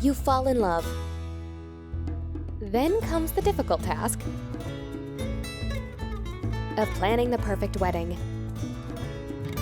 You fall in love. Then comes the difficult task of planning the perfect wedding.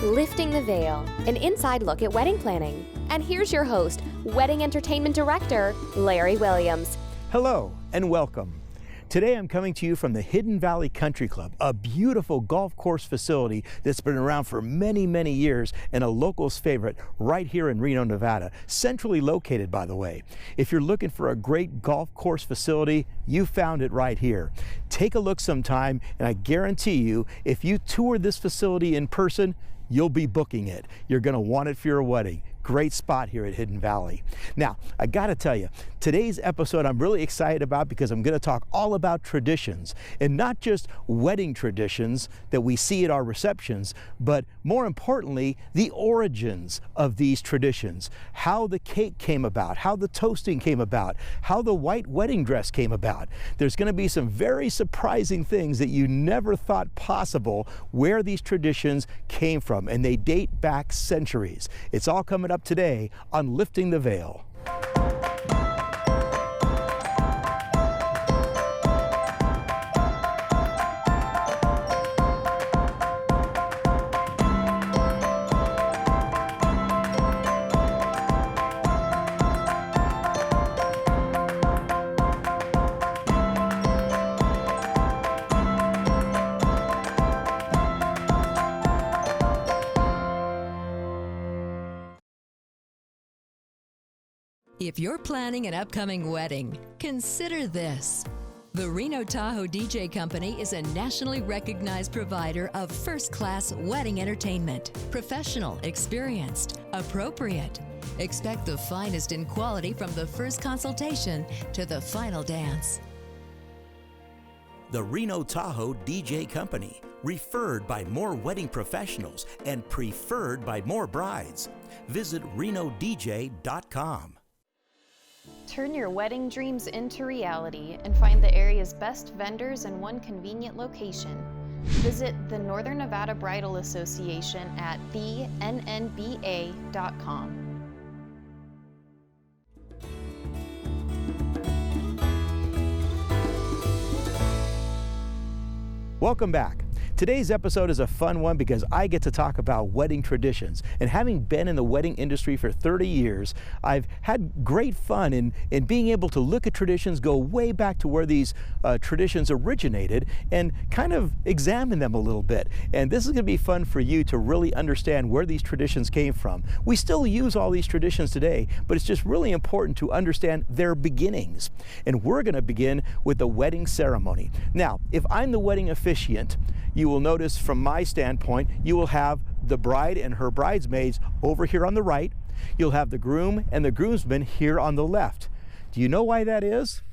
Lifting the veil, an inside look at wedding planning. And here's your host, Wedding Entertainment Director, Larry Williams. Hello and welcome. Today I'm coming to you from the Hidden Valley Country Club, a beautiful golf course facility that's been around for many, many years and a local's favorite right here in Reno, Nevada. Centrally located, by the way. If you're looking for a great golf course facility, you found it right here. Take a look sometime, and I guarantee you, if you tour this facility in person, you'll be booking it. You're going to want it for your wedding. Great spot here at Hidden Valley. Now, I gotta tell you, today's episode I'm really excited about because I'm gonna talk all about traditions, and not just wedding traditions that we see at our receptions, but more importantly, the origins of these traditions. How the cake came about, how the toasting came about, how the white wedding dress came about. There's gonna be some very surprising things that you never thought possible where these traditions came from, and they date back centuries. It's all coming up today on Lifting the Veil. If you're planning an upcoming wedding, consider this. The Reno Tahoe DJ Company is a nationally recognized provider of first-class wedding entertainment. Professional, experienced, appropriate. Expect the finest in quality from the first consultation to the final dance. The Reno Tahoe DJ Company, referred by more wedding professionals and preferred by more brides. Visit renodj.com. Turn your wedding dreams into reality and find the area's best vendors in one convenient location. Visit the Northern Nevada Bridal Association at thennba.com. Welcome back. Today's episode is a fun one because I get to talk about wedding traditions. And having been in the wedding industry for 30 years, I've had great fun in being able to look at traditions, go way back to where these traditions originated, and kind of examine them a little bit. And this is going to be fun for you to really understand where these traditions came from. We still use all these traditions today, but it's just really important to understand their beginnings. And we're going to begin with the wedding ceremony. Now, if I'm the wedding officiant, you will notice from my standpoint, you will have the bride and her bridesmaids over here on the right. You'll have the groom and the groomsmen here on the left. Do you know why that is?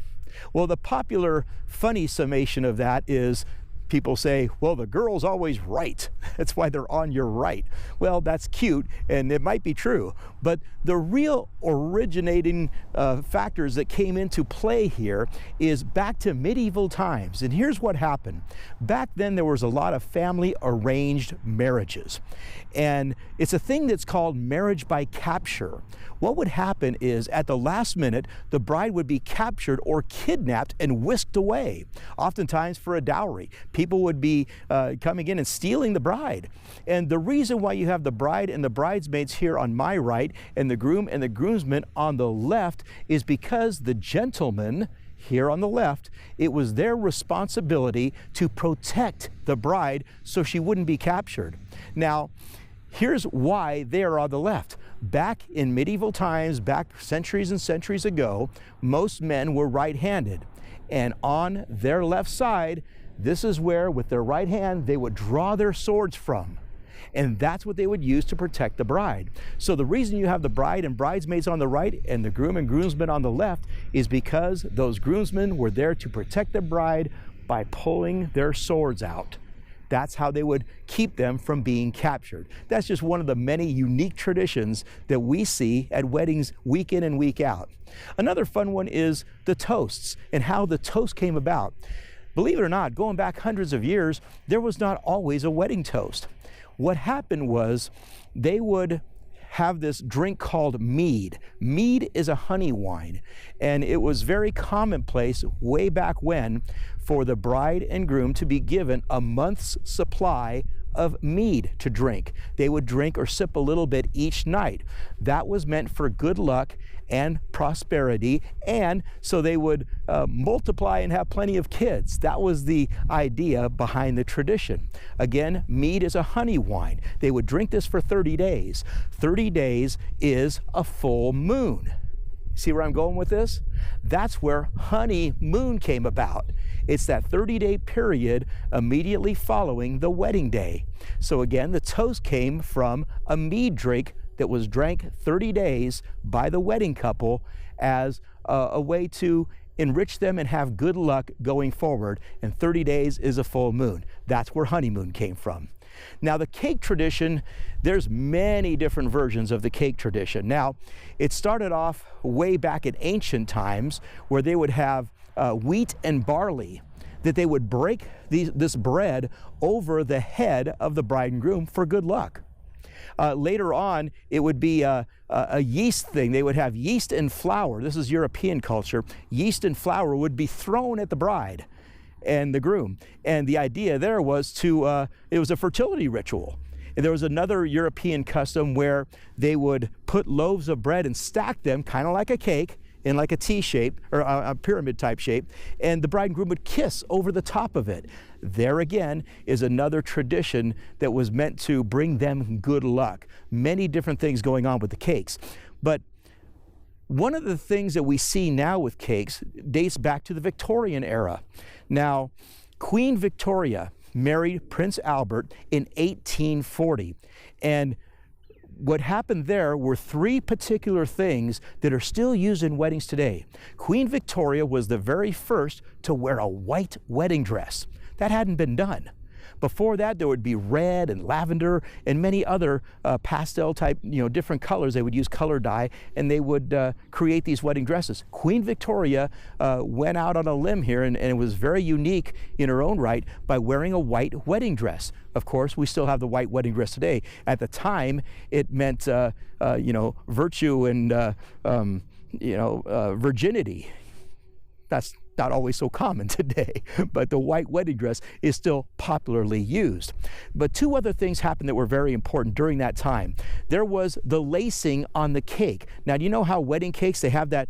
Well, the popular funny summation of that is people say, well, the girl's always right. That's why they're on your right. Well, that's cute, and it might be true. But the real originating factors that came into play here is back to medieval times. And here's what happened. Back then, there was a lot of family arranged marriages. And it's a thing that's called marriage by capture. What would happen is at the last minute, the bride would be captured or kidnapped and whisked away, oftentimes for a dowry. People would be coming in and stealing the bride. And the reason why you have the bride and the bridesmaids here on my right and the groom and the groomsmen on the left is because the gentlemen here on the left, it was their responsibility to protect the bride so she wouldn't be captured. Now, here's why they are on the left. Back in medieval times, back centuries and centuries ago, most men were right-handed. And on their left side, this is where, with their right hand, they would draw their swords from. And that's what they would use to protect the bride. So the reason you have the bride and bridesmaids on the right and the groom and groomsmen on the left is because those groomsmen were there to protect the bride by pulling their swords out. That's how they would keep them from being captured. That's just one of the many unique traditions that we see at weddings week in and week out. Another fun one is the toasts and how the toast came about. Believe it or not, going back hundreds of years, there was not always a wedding toast. What happened was they would have this drink called mead. Mead is a honey wine, and it was very commonplace way back when for the bride and groom to be given a month's supply of mead to drink. They would drink or sip a little bit each night. That was meant for good luck and prosperity, and so they would multiply and have plenty of kids. That was the idea behind the tradition. Again, mead is a honey wine. They would drink this for 30 days. 30 days is a full moon. See where I'm going with this? That's where honeymoon came about. It's that 30-day period immediately following the wedding day. So again, the toast came from a mead drink that was drank 30 days by the wedding couple as a way to enrich them and have good luck going forward. And 30 days is a full moon. That's where honeymoon came from. Now, the cake tradition, there's many different versions of the cake tradition. Now, it started off way back in ancient times where they would have wheat and barley, that they would break this bread over the head of the bride and groom for good luck. Later on, it would be a yeast thing. They would have yeast and flour. This is European culture. Yeast and flour would be thrown at the bride and the groom. And the idea there was it was a fertility ritual. And there was another European custom where they would put loaves of bread and stack them kind of like a cake in like a T shape or a pyramid type shape, and the bride and groom would kiss over the top of it. There again is another tradition that was meant to bring them good luck. Many different things going on with the cakes. But one of the things that we see now with cakes dates back to the Victorian era. Now, Queen Victoria married Prince Albert in 1840, and what happened there were three particular things that are still used in weddings today. Queen Victoria was the very first to wear a white wedding dress. That hadn't been done. Before that, there would be red and lavender and many other pastel type, different colors. They would use color dye, and they would create these wedding dresses. Queen Victoria went out on a limb here, and it was very unique in her own right by wearing a white wedding dress. Of course, we still have the white wedding dress today. At the time, it meant, virtue and, virginity. That's not always so common today, but the white wedding dress is still popularly used. But two other things happened that were very important during that time. There was the lacing on the cake. Now, do you know how wedding cakes, they have that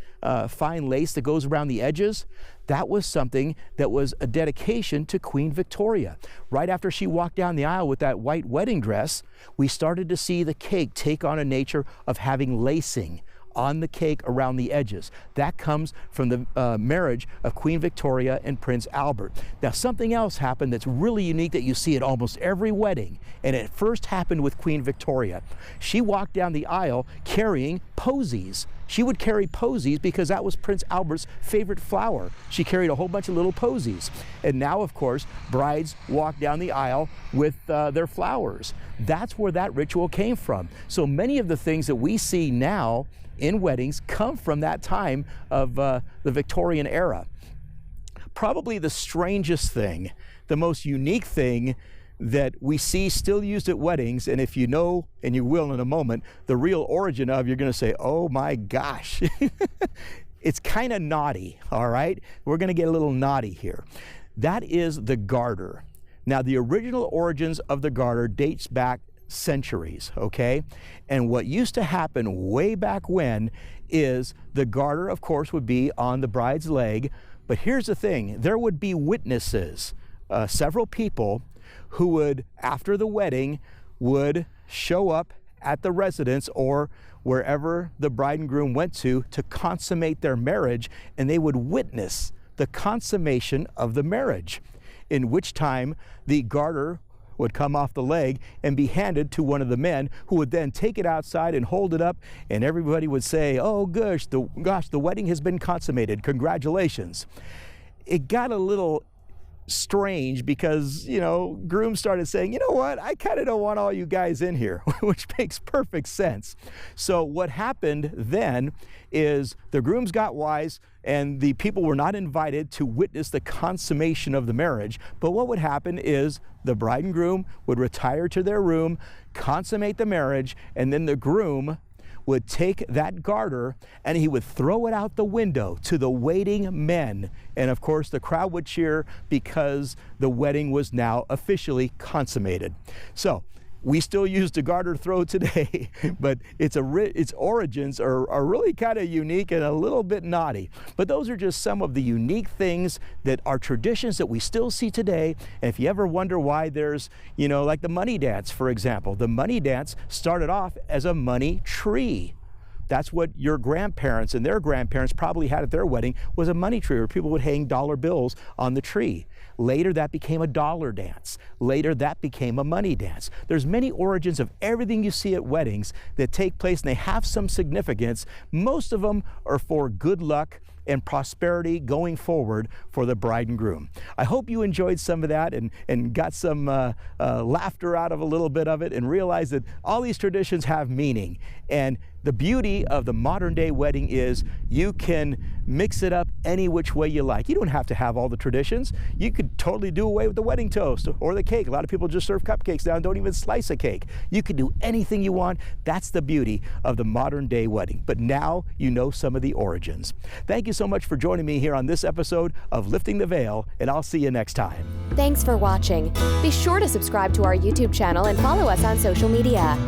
fine lace that goes around the edges? That was something that was a dedication to Queen Victoria. Right after she walked down the aisle with that white wedding dress, we started to see the cake take on a nature of having lacing on the cake around the edges. That comes from the marriage of Queen Victoria and Prince Albert. Now, something else happened that's really unique that you see at almost every wedding, and it first happened with Queen Victoria. She walked down the aisle carrying posies. She would carry posies because that was Prince Albert's favorite flower. She carried a whole bunch of little posies. And now, of course, brides walk down the aisle with their flowers. That's where that ritual came from. So many of the things that we see now in weddings come from that time of the Victorian era. Probably the strangest thing, the most unique thing that we see still used at weddings, and if you know, and you will in a moment, the real origin of, you're going to say, oh my gosh. It's kind of naughty, all right? We're going to get a little naughty here. That is the garter. Now, the original origins of the garter dates back centuries, okay? And what used to happen way back when is the garter, of course, would be on the bride's leg. But here's the thing, there would be witnesses, several people who would, after the wedding, would show up at the residence or wherever the bride and groom went to consummate their marriage, and they would witness the consummation of the marriage, in which time the garter would come off the leg and be handed to one of the men, who would then take it outside and hold it up, and everybody would say, oh gosh, the wedding has been consummated, congratulations. It got a little strange because, grooms started saying, you know what, I kind of don't want all you guys in here, which makes perfect sense. So what happened then is the grooms got wise and the people were not invited to witness the consummation of the marriage. But what would happen is the bride and groom would retire to their room, consummate the marriage, and then the groom would take that garter and he would throw it out the window to the waiting men. And of course, the crowd would cheer because the wedding was now officially consummated. So we still use the garter throw today, but its origins are really kind of unique and a little bit naughty. But those are just some of the unique things that are traditions that we still see today. And if you ever wonder why there's, like the money dance, for example, the money dance started off as a money tree. That's what your grandparents and their grandparents probably had at their wedding, was a money tree where people would hang dollar bills on the tree. Later that became a dollar dance. Later that became a money dance. There's many origins of everything you see at weddings that take place, and they have some significance. Most of them are for good luck and prosperity going forward for the bride and groom. I hope you enjoyed some of that and got some laughter out of a little bit of it, and realized that all these traditions have meaning. And the beauty of the modern day wedding is you can mix it up any which way you like. You don't have to have all the traditions. You could totally do away with the wedding toast or the cake. A lot of people just serve cupcakes now and don't even slice a cake. You can do anything you want. That's the beauty of the modern day wedding. But now you know some of the origins. Thank you so much for joining me here on this episode of Lifting the Veil, and I'll see you next time. Thanks for watching. Be sure to subscribe to our YouTube channel and follow us on social media.